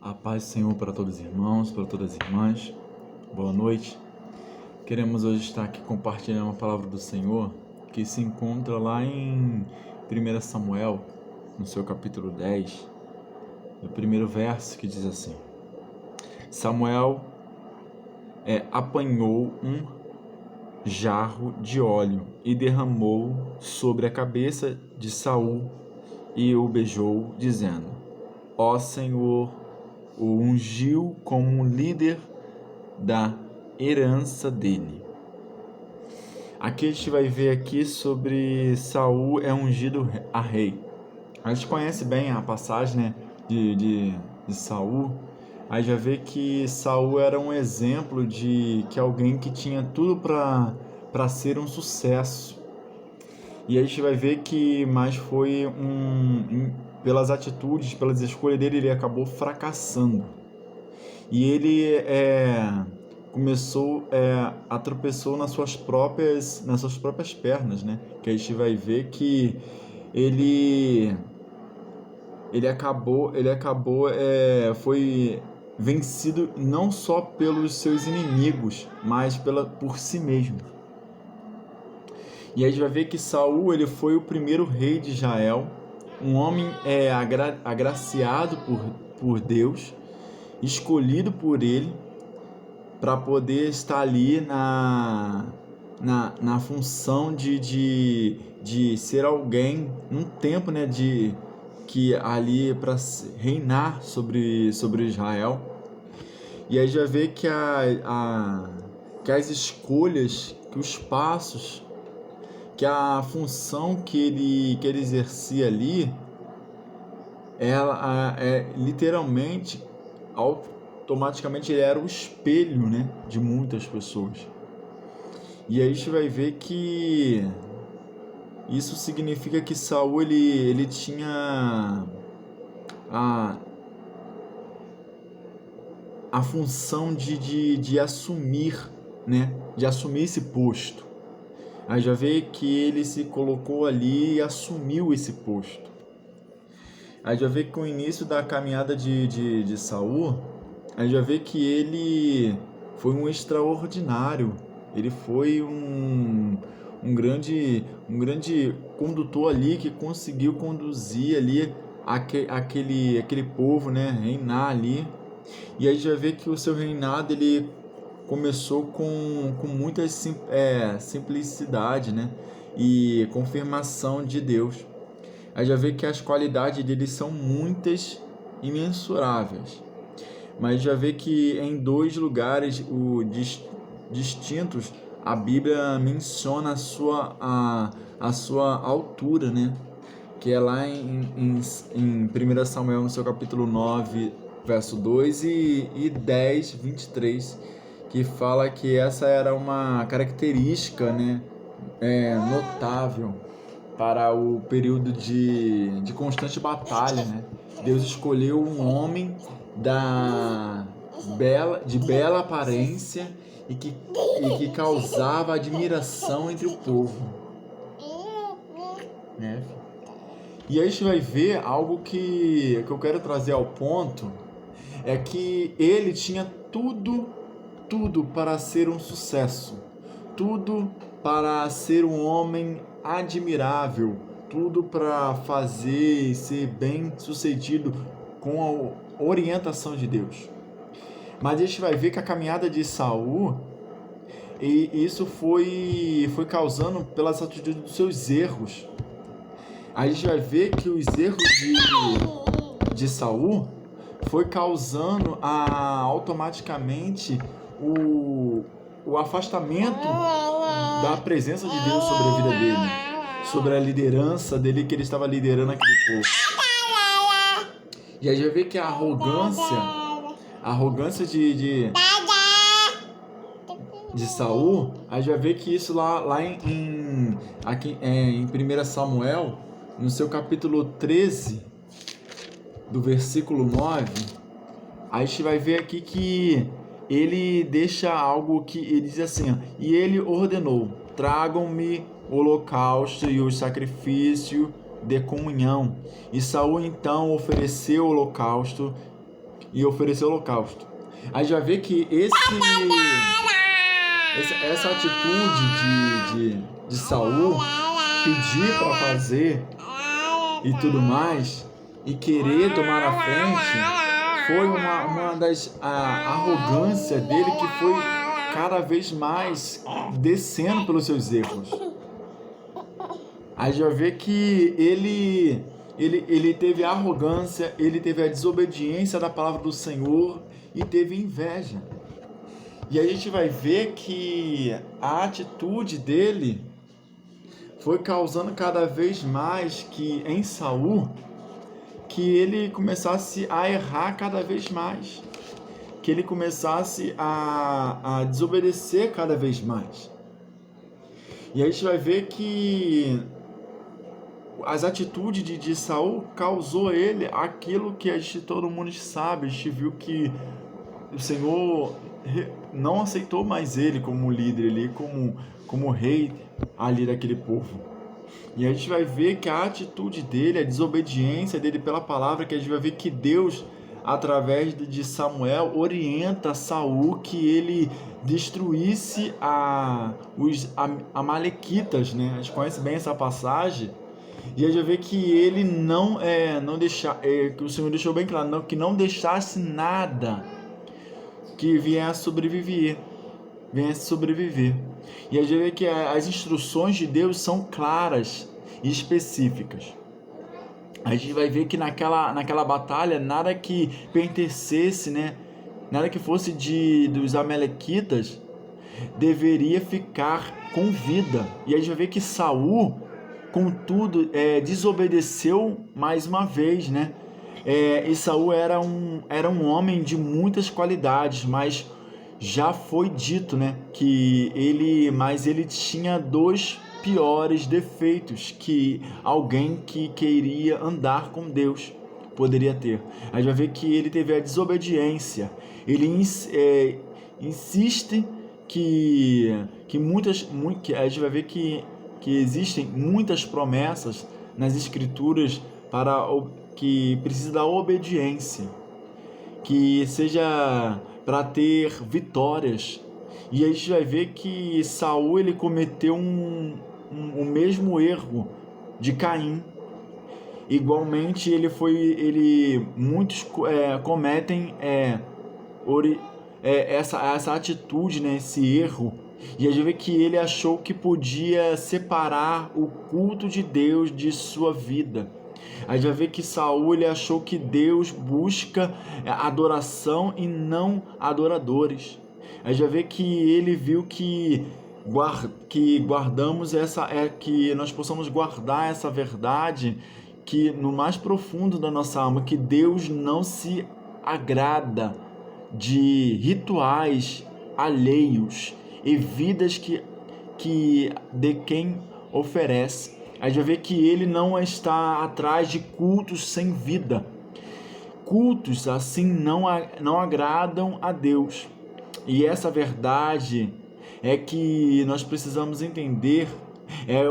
A paz do Senhor para todos os irmãos, para todas as irmãs. Boa noite. Queremos hoje estar aqui compartilhando uma palavra do Senhor que se encontra lá em 1 Samuel, no seu capítulo 10, no primeiro verso, que diz assim: Samuel apanhou um jarro de óleo e derramou sobre a cabeça de Saul e o beijou, dizendo: Ó Senhor, o ungiu como líder da herança dele. Aqui a gente vai ver aqui sobre Saul ungido a rei. A gente conhece bem a passagem, né, de Saul. Aí já vê que Saul era um exemplo de que alguém que tinha tudo para ser um sucesso. E a gente vai ver que mais foi pelas atitudes, pelas escolhas dele, ele acabou fracassando. E ele tropeçou nas suas próprias pernas, né? Que a gente vai ver que ele foi vencido não só pelos seus inimigos, mas por si mesmo. E aí a gente vai ver que Saul, ele foi o primeiro rei de Israel, um homem agraciado por Deus, escolhido por ele para poder estar ali na função de ser alguém num tempo, né, que ali para reinar sobre Israel. E aí já vê que que as escolhas, que os passos, que a função que ele exercia ali, ela literalmente, automaticamente, ele era o espelho, né, de muitas pessoas. E aí a gente vai ver que isso significa que Saul ele tinha a função de assumir, né, de assumir esse posto. Aí já vê que ele se colocou ali e assumiu esse posto. Aí já vê que com o início da caminhada de Saul, aí já vê que ele foi um extraordinário. Ele foi um grande condutor ali, que conseguiu conduzir ali aquele povo, né, reinar ali. E aí já vê que o seu reinado ele começou com muita simplicidade, né, e confirmação de Deus. Aí já vê que as qualidades dele são muitas, imensuráveis. Mas já vê que em dois lugares distintos a Bíblia menciona a sua altura, né? Que é lá em 1 Samuel, no seu capítulo 9, verso 2 e 10, 23, que fala que essa era uma característica, né, notável para o período de constante batalha, né? Deus escolheu um homem de bela aparência e que causava admiração entre o povo, né? E aí a gente vai ver algo que eu quero trazer ao ponto, é que ele tinha tudo para ser um sucesso, tudo para ser um homem admirável, tudo para fazer e ser bem sucedido com a orientação de Deus. Mas a gente vai ver que a caminhada de Saul, e isso foi causando pelas atitudes dos seus erros. A gente vai ver que os erros de Saul foi causando automaticamente o afastamento da presença de Deus sobre a vida dele, sobre a liderança dele, que ele estava liderando aquele povo. E aí já vê que a arrogância de Saul, aí já vê que isso lá em 1 Samuel, no seu capítulo 13, do versículo 9, a gente vai ver aqui que ele deixa algo que ele diz assim, ó, e ele ordenou: tragam-me o holocausto e o sacrifício de comunhão. E Saul então ofereceu o holocausto e oferecer holocausto. A gente vai ver que essa atitude de Saul pedir para fazer e tudo mais, e querer tomar a frente, foi uma das arrogância dele, que foi cada vez mais descendo pelos seus erros. A gente vai ver que ele teve a arrogância, ele teve a desobediência da palavra do Senhor e teve inveja. E a gente vai ver que a atitude dele foi causando cada vez mais que em Saul, que ele começasse a errar cada vez mais, que ele começasse a desobedecer cada vez mais. E a gente vai ver que as atitudes de Saul causou ele aquilo que todo mundo sabe. A gente viu que o Senhor não aceitou mais ele como líder ali, como rei ali daquele povo. E a gente vai ver que a atitude dele, a desobediência dele pela palavra, que a gente vai ver que Deus, através de Samuel, orienta Saul que ele destruísse os amalequitas, né? A gente conhece bem essa passagem. E a gente vai ver que ele não que o Senhor deixou bem claro, que não deixasse nada que viesse sobreviver. E a gente vê que as instruções de Deus são claras e específicas. A gente vai ver que naquela batalha, nada que pertencesse, né? Nada que fosse dos amalequitas deveria ficar com vida. E a gente vai ver que Saul, contudo, desobedeceu mais uma vez, né? E Saul era um homem de muitas qualidades, mas já foi dito, né, que ele tinha 2 piores defeitos que alguém que queria andar com Deus poderia ter. A gente vai ver que ele teve a desobediência. Ele insiste que a gente vai ver que existem muitas promessas nas escrituras que precisa da obediência, que seja para ter vitórias. E a gente vai ver que Saul, ele cometeu o mesmo erro de Caim. Igualmente muitos cometem essa atitude, né, esse erro. E a gente vê que ele achou que podia separar o culto de Deus de sua vida. A gente vai ver que Saul, ele achou que Deus busca adoração e não adoradores. A gente vai ver que ele viu que guardamos que nós possamos guardar essa verdade, que no mais profundo da nossa alma, que Deus não se agrada de rituais alheios e vidas de quem oferece. A gente vai ver que ele não está atrás de cultos sem vida. Cultos assim não agradam a Deus. E essa verdade é que nós precisamos entender,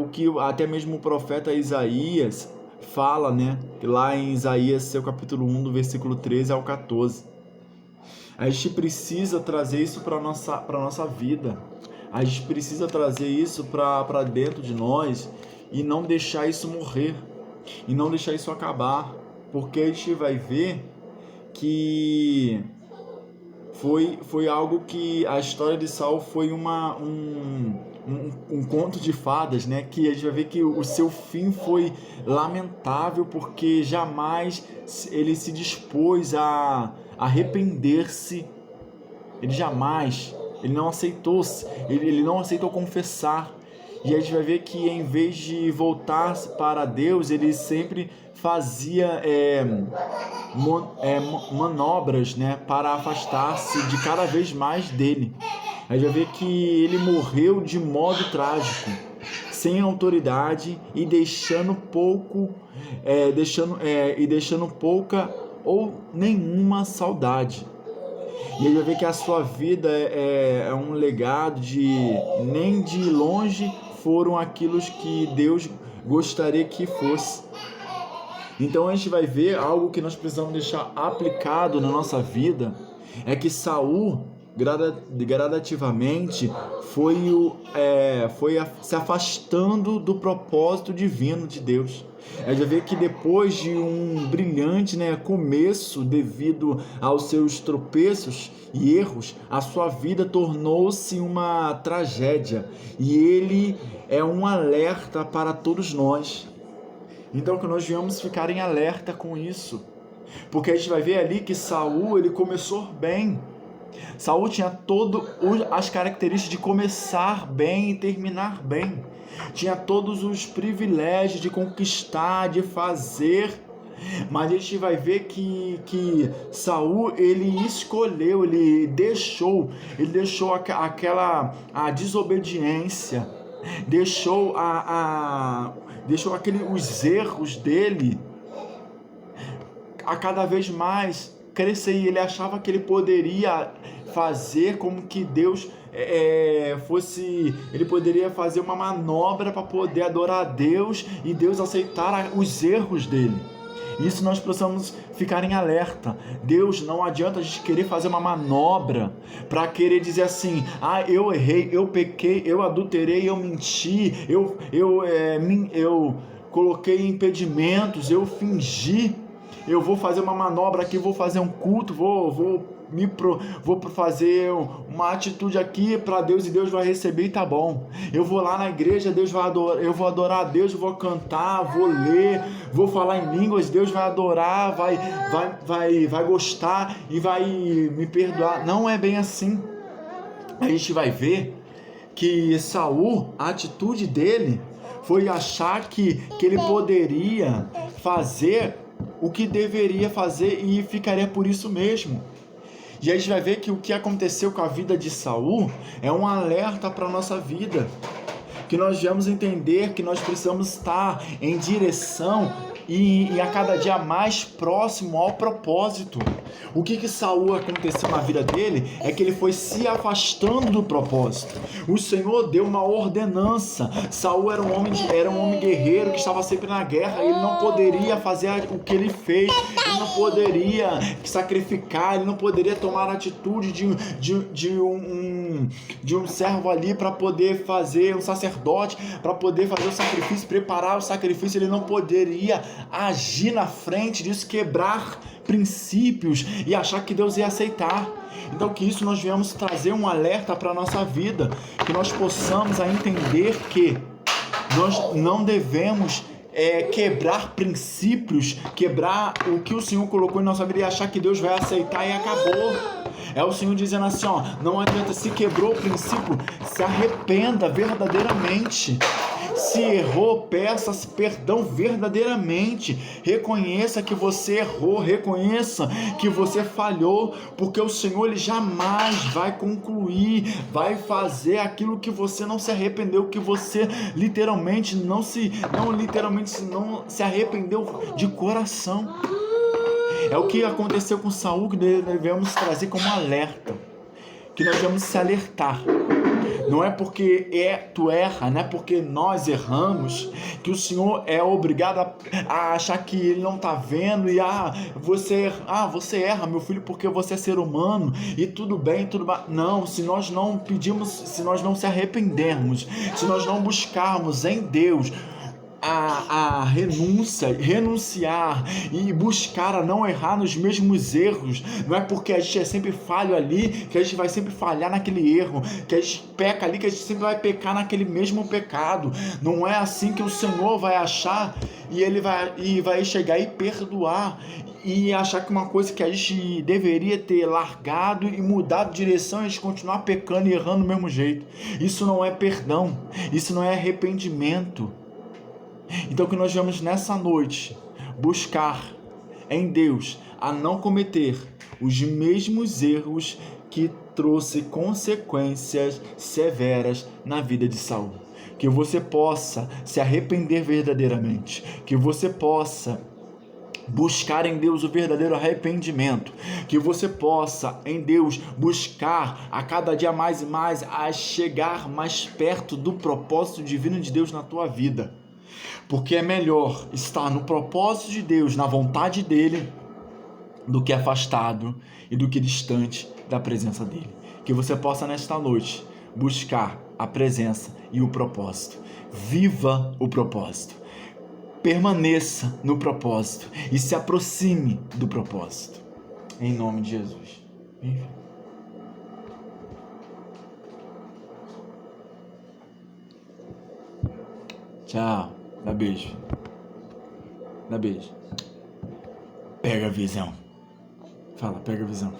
o que até mesmo o profeta Isaías fala, né? Lá em Isaías, seu capítulo 1, do versículo 13 ao 14. A gente precisa trazer isso para a nossa vida. A gente precisa trazer isso para dentro de nós e não deixar isso morrer, e não deixar isso acabar, porque a gente vai ver que foi algo que a história de Saul foi um conto de fadas, né? Que a gente vai ver que o seu fim foi lamentável, porque jamais ele se dispôs a arrepender-se. Ele não aceitou confessar. E a gente vai ver que em vez de voltar para Deus, ele sempre fazia manobras, né, para afastar-se de cada vez mais dele. A gente vai ver que ele morreu de modo trágico, sem autoridade e deixando pouca ou nenhuma saudade. E a gente vai ver que a sua vida é um legado nem de longe foram aquilo que Deus gostaria que fosse. Então a gente vai ver algo que nós precisamos deixar aplicado na nossa vida, é que Saul gradativamente foi se afastando do propósito divino de Deus. A gente vai ver que depois de um brilhante, começo, devido aos seus tropeços e erros, a sua vida tornou-se uma tragédia, e ele é um alerta para todos nós. Então que nós devemos ficar em alerta com isso, porque a gente vai ver ali que Saul, ele começou bem. Saul tinha todas as características de começar bem e terminar bem. Tinha todos os privilégios de conquistar, de fazer. Mas a gente vai ver que Saul, ele escolheu, ele deixou a desobediência, deixou os erros dele a cada vez mais crescer, e ele achava que ele poderia fazer como que Deus ele poderia fazer uma manobra para poder adorar a Deus e Deus aceitar os erros dele. Isso nós precisamos ficar em alerta. Deus, não adianta a gente querer fazer uma manobra para querer dizer assim: eu errei, eu pequei, eu adulterei, eu menti, eu coloquei impedimentos, eu fingi. Eu vou fazer uma manobra aqui, vou fazer um culto, vou fazer uma atitude aqui para Deus e Deus vai receber e tá bom. Eu vou lá na igreja, Deus vai adorar, eu vou adorar a Deus, vou cantar, vou ler, vou falar em línguas, Deus vai adorar, vai gostar e vai me perdoar. Não é bem assim. A gente vai ver que Saul, a atitude dele foi achar que ele poderia fazer o que deveria fazer e ficaria por isso mesmo. E a gente vai ver que o que aconteceu com a vida de Saul é um alerta para a nossa vida, que nós devemos entender que nós precisamos estar em direção e a cada dia mais próximo ao propósito. O que Saul aconteceu na vida dele é que ele foi se afastando do propósito. O Senhor deu uma ordenança. Saul era um homem guerreiro que estava sempre na guerra. Ele não poderia fazer o que ele fez. Ele não poderia sacrificar. Ele não poderia tomar a atitude de um servo ali para poder fazer um sacerdote, para poder fazer o sacrifício, preparar o sacrifício. Ele não poderia agir na frente disso, quebrar princípios e achar que Deus ia aceitar. Então que isso nós viemos trazer um alerta para a nossa vida, que nós possamos entender que nós não devemos quebrar princípios, quebrar o que o Senhor colocou em nossa vida e achar que Deus vai aceitar e acabou. É o Senhor dizendo assim, não adianta, se quebrou o princípio, se arrependa verdadeiramente. Se errou, peça perdão verdadeiramente. Reconheça que você errou, reconheça que você falhou, porque o Senhor ele jamais vai concluir, vai fazer aquilo que você não se arrependeu, que você literalmente não se arrependeu de coração. É o que aconteceu com Saul, que devemos trazer como alerta, que nós devemos se alertar. Não é porque tu erra, não é porque nós erramos, que o Senhor é obrigado a achar que Ele não está vendo e você erra, meu filho, porque você é ser humano e tudo bem, tudo bem. Não, se nós não pedimos, se nós não se arrependermos, se nós não buscarmos em Deus a renunciar e buscar a não errar nos mesmos erros. Não é porque a gente é sempre falho ali que a gente vai sempre falhar naquele erro, que a gente peca ali que a gente sempre vai pecar naquele mesmo pecado. Não é assim que o Senhor vai achar e Ele vai chegar e perdoar e achar que uma coisa que a gente deveria ter largado e mudado de direção, a gente continuar pecando e errando do mesmo jeito. Isso não é perdão, isso não é arrependimento. Então que nós vamos nessa noite buscar em Deus a não cometer os mesmos erros que trouxe consequências severas na vida de Saul. Que você possa se arrepender verdadeiramente, que você possa buscar em Deus o verdadeiro arrependimento, que você possa em Deus buscar a cada dia mais e mais a chegar mais perto do propósito divino de Deus na tua vida. Porque é melhor estar no propósito de Deus, na vontade dele, do que afastado e do que distante da presença dele. Que você possa nesta noite buscar a presença e o propósito. Viva o propósito. Permaneça no propósito e se aproxime do propósito. Em nome de Jesus. Tchau. Dá beijo. Dá beijo. Pega a visão. Fala, pega a visão.